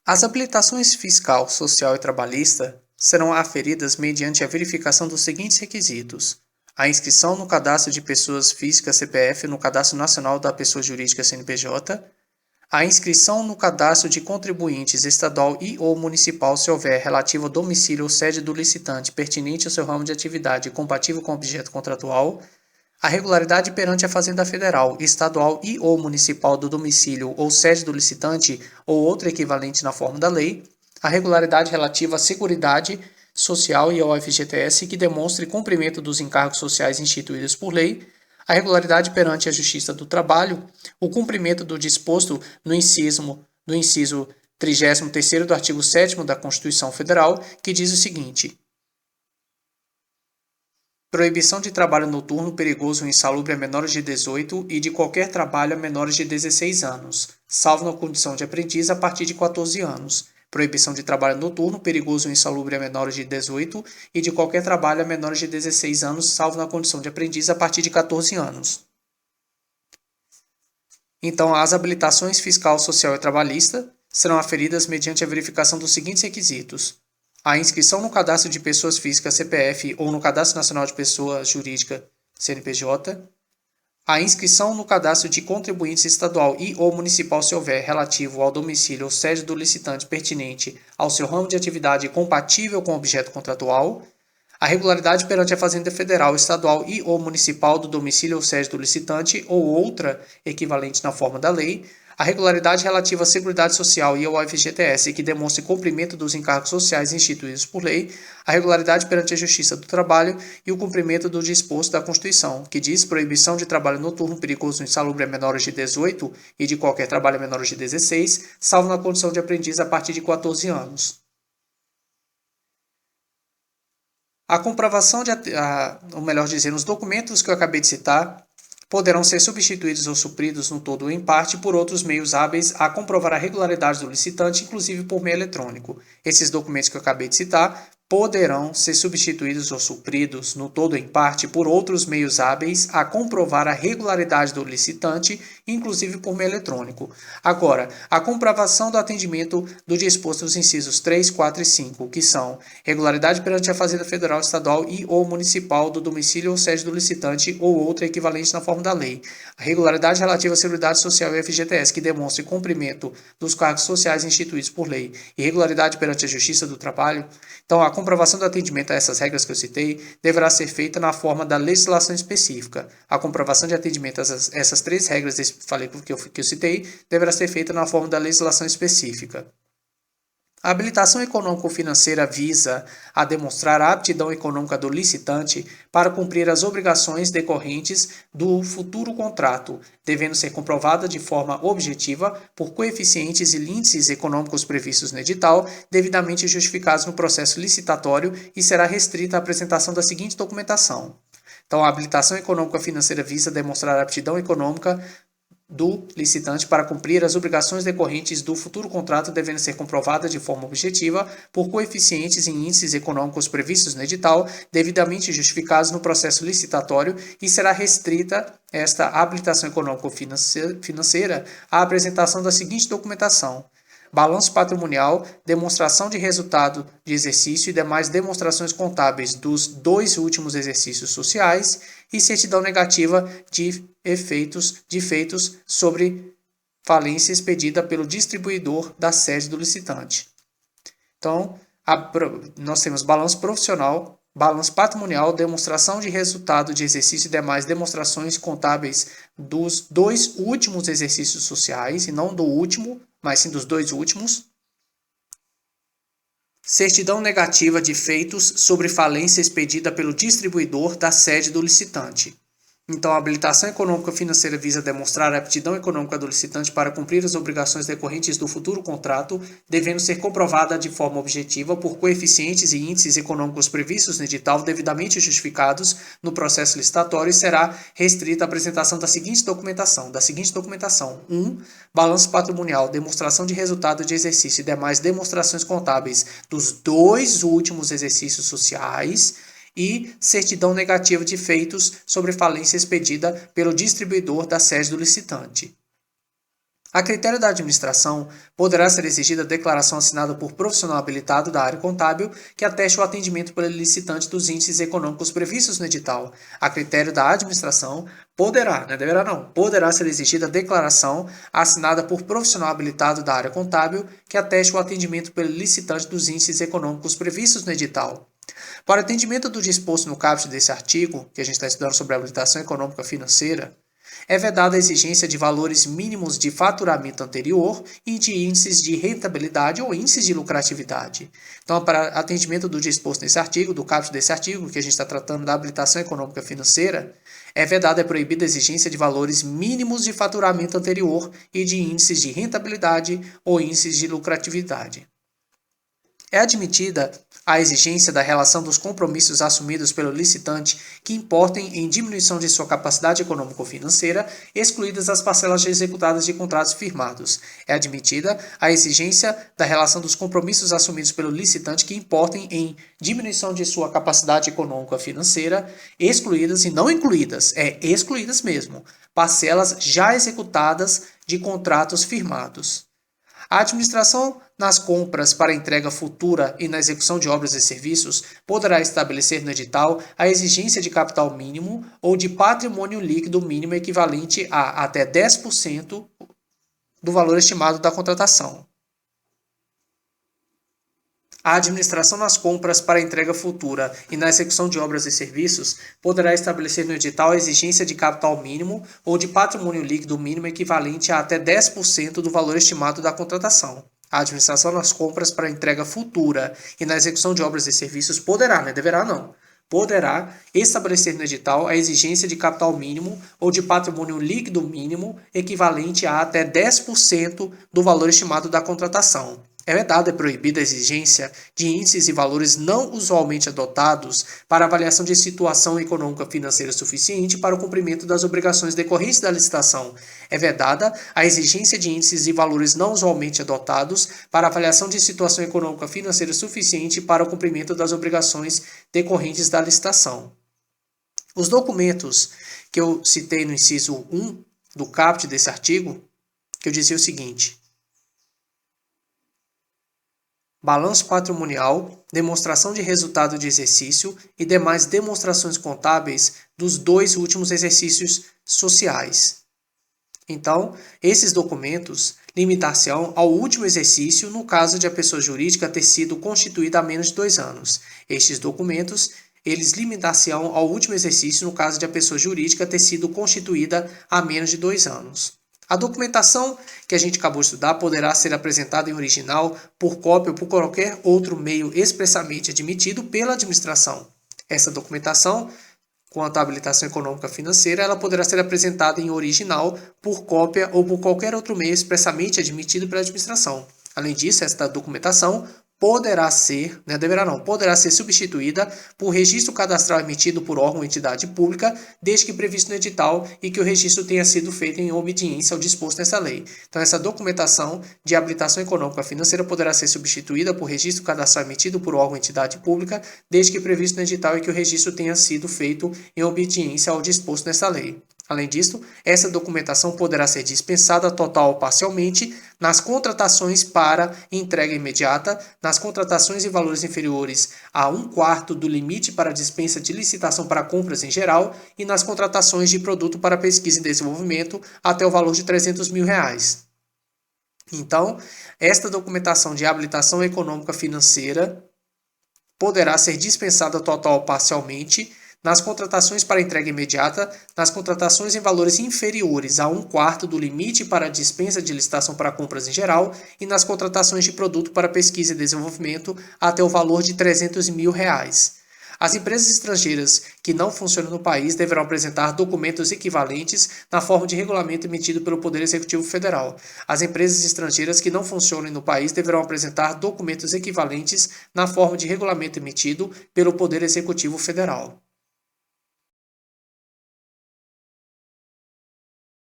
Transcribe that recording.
As habilitações fiscal, social e trabalhista serão aferidas mediante a verificação dos seguintes requisitos: a inscrição no cadastro de pessoas físicas CPF no Cadastro Nacional da Pessoa Jurídica CNPJ, a inscrição no cadastro de contribuintes estadual e/ou municipal se houver relativo ao domicílio ou sede do licitante pertinente ao seu ramo de atividade e compatível com o objeto contratual, a regularidade perante a Fazenda Federal, estadual e/ou municipal do domicílio ou sede do licitante ou outro equivalente na forma da lei, a regularidade relativa à Seguridade Social e ao FGTS que demonstre cumprimento dos encargos sociais instituídos por lei, a regularidade perante a Justiça do Trabalho, o cumprimento do disposto no inciso 33º do artigo 7º da Constituição Federal, que diz o seguinte: proibição de trabalho noturno perigoso ou insalubre a menores de 18 e de qualquer trabalho a menores de 16 anos, salvo na condição de aprendiz a partir de 14 anos. Proibição de trabalho noturno perigoso ou insalubre a menores de 18 e de qualquer trabalho a menores de 16 anos, salvo na condição de aprendiz a partir de 14 anos. Então, as habilitações fiscal, social e trabalhista serão aferidas mediante a verificação dos seguintes requisitos: a inscrição no cadastro de pessoas físicas CPF ou no Cadastro Nacional de Pessoa Jurídica CNPJ, a inscrição no cadastro de contribuintes estadual e/ou municipal se houver relativo ao domicílio ou sede do licitante pertinente ao seu ramo de atividade compatível com o objeto contratual, a regularidade perante a Fazenda Federal, estadual e/ou municipal do domicílio ou sede do licitante ou outra equivalente na forma da lei, a regularidade relativa à Seguridade Social e ao FGTS que demonstre cumprimento dos encargos sociais instituídos por lei, a regularidade perante a Justiça do Trabalho e o cumprimento do disposto da Constituição, que diz proibição de trabalho noturno perigoso ou insalubre a menores de 18 e de qualquer trabalho a menores de 16, salvo na condição de aprendiz a partir de 14 anos. A comprovação ou melhor dizendo, os documentos que eu acabei de citar poderão ser substituídos ou supridos no todo ou em parte por outros meios hábeis a comprovar a regularidade do licitante, inclusive por meio eletrônico. Esses documentos que eu acabei de citar poderão ser substituídos ou supridos no todo ou em parte por outros meios hábeis a comprovar a regularidade do licitante, inclusive por meio eletrônico. Agora, a comprovação do atendimento do disposto nos incisos 3, 4 e 5, que são regularidade perante a Fazenda Federal, Estadual e/ou municipal do domicílio ou sede do licitante ou outra equivalente na forma da lei. A regularidade relativa à Seguridade Social e FGTS, que demonstre cumprimento dos cargos sociais instituídos por lei. E regularidade perante a Justiça do Trabalho. Então, a comprovação do atendimento a essas regras que eu citei deverá ser feita na forma da legislação específica. A comprovação de atendimento a essas três regras que eu citei deverá ser feita na forma da legislação específica. A habilitação econômico-financeira visa a demonstrar a aptidão econômica do licitante para cumprir as obrigações decorrentes do futuro contrato, devendo ser comprovada de forma objetiva por coeficientes e índices econômicos previstos no edital, devidamente justificados no processo licitatório, e será restrita à apresentação da seguinte documentação. Então, a habilitação econômico-financeira visa demonstrar a aptidão econômica do licitante para cumprir as obrigações decorrentes do futuro contrato, devendo ser comprovada de forma objetiva por coeficientes e índices econômicos previstos no edital, devidamente justificados no processo licitatório, e será restrita esta habilitação econômico-financeira à apresentação da seguinte documentação: balanço patrimonial, demonstração de resultado de exercício e demais demonstrações contábeis dos 2 últimos exercícios sociais e certidão negativa de feitos sobre falência expedida pelo distribuidor da sede do licitante. Então, nós temos balanço profissional, balanço patrimonial, demonstração de resultado de exercício e demais demonstrações contábeis dos 2 últimos exercícios sociais, e não do último, mas sim dos 2 últimos. Certidão negativa de feitos sobre falência expedida pelo distribuidor da sede do licitante. Então, a habilitação econômico-financeira visa demonstrar a aptidão econômica do licitante para cumprir as obrigações decorrentes do futuro contrato, devendo ser comprovada de forma objetiva por coeficientes e índices econômicos previstos no edital, devidamente justificados no processo licitatório, e será restrita a apresentação da seguinte documentação. 1. Balanço patrimonial, demonstração de resultado de exercício e demais demonstrações contábeis dos 2 últimos exercícios sociais, e certidão negativa de feitos sobre falência expedida pelo distribuidor da sede do licitante. A critério da administração, poderá ser exigida a declaração assinada por profissional habilitado da área contábil que ateste o atendimento pelo licitante dos índices econômicos previstos no edital. A critério da administração, poderá ser exigida a declaração assinada por profissional habilitado da área contábil que ateste o atendimento pelo licitante dos índices econômicos previstos no edital. Para atendimento do disposto no caput desse artigo, que a gente está estudando sobre a habilitação econômica financeira, é vedada a exigência de valores mínimos de faturamento anterior e de índices de rentabilidade ou índices de lucratividade. Então, para atendimento do disposto nesse artigo, do caput desse artigo, que a gente está tratando da habilitação econômica financeira, é proibida a exigência de valores mínimos de faturamento anterior e de índices de rentabilidade ou índices de lucratividade. É admitida a exigência da relação dos compromissos assumidos pelo licitante que importem em diminuição de sua capacidade econômico-financeira, excluídas as parcelas executadas de contratos firmados. É admitida a exigência da relação dos compromissos assumidos pelo licitante que importem em diminuição de sua capacidade econômica-financeira, excluídas e não incluídas, excluídas mesmo, parcelas já executadas de contratos firmados. A administração, nas compras para entrega futura e na execução de obras e serviços, poderá estabelecer no edital a exigência de capital mínimo ou de patrimônio líquido mínimo equivalente a até 10% do valor estimado da contratação. A administração nas compras para entrega futura e na execução de obras e serviços poderá estabelecer no edital a exigência de capital mínimo ou de patrimônio líquido mínimo equivalente a até 10% do valor estimado da contratação. A administração nas compras para entrega futura e na execução de obras e serviços poderá estabelecer no edital a exigência de capital mínimo ou de patrimônio líquido mínimo equivalente a até 10% do valor estimado da contratação. É proibida a exigência de índices e valores não usualmente adotados para avaliação de situação econômica financeira suficiente para o cumprimento das obrigações decorrentes da licitação. É vedada a exigência de índices e valores não usualmente adotados para avaliação de situação econômica financeira suficiente para o cumprimento das obrigações decorrentes da licitação. Os documentos que eu citei no inciso 1 do caput desse artigo, que eu dizia o seguinte: balanço patrimonial, demonstração de resultado de exercício e demais demonstrações contábeis dos 2 últimos exercícios sociais. Então, esses documentos limitar-se-ão ao último exercício no caso de a pessoa jurídica ter sido constituída há menos de 2 anos. Estes documentos, eles limitar-se-ão ao último exercício no caso de a pessoa jurídica ter sido constituída há menos de 2 anos. A documentação que a gente acabou de estudar poderá ser apresentada em original, por cópia ou por qualquer outro meio expressamente admitido pela administração. Essa documentação, quanto à habilitação econômica financeira, ela poderá ser apresentada em original, por cópia ou por qualquer outro meio expressamente admitido pela administração. Além disso, esta documentação poderá ser substituída por registro cadastral emitido por órgão ou entidade pública, desde que previsto no edital e que o registro tenha sido feito em obediência ao disposto nessa lei. Então, essa documentação de habilitação econômica financeira poderá ser substituída por registro cadastral emitido por órgão ou entidade pública, desde que previsto no edital e que o registro tenha sido feito em obediência ao disposto nessa lei. Além disso, essa documentação poderá ser dispensada total ou parcialmente nas contratações para entrega imediata, nas contratações em valores inferiores a 1/4 do limite para dispensa de licitação para compras em geral e nas contratações de produto para pesquisa e desenvolvimento até o valor de R$300 mil. Então, esta documentação de habilitação econômica financeira poderá ser dispensada total ou parcialmente nas contratações para entrega imediata, nas contratações em valores inferiores a 1/4 do limite para dispensa de licitação para compras em geral e nas contratações de produto para pesquisa e desenvolvimento até o valor de R$300 mil. As empresas estrangeiras que não funcionam no país deverão apresentar documentos equivalentes na forma de regulamento emitido pelo Poder Executivo Federal. As empresas estrangeiras que não funcionem no país deverão apresentar documentos equivalentes na forma de regulamento emitido pelo Poder Executivo Federal.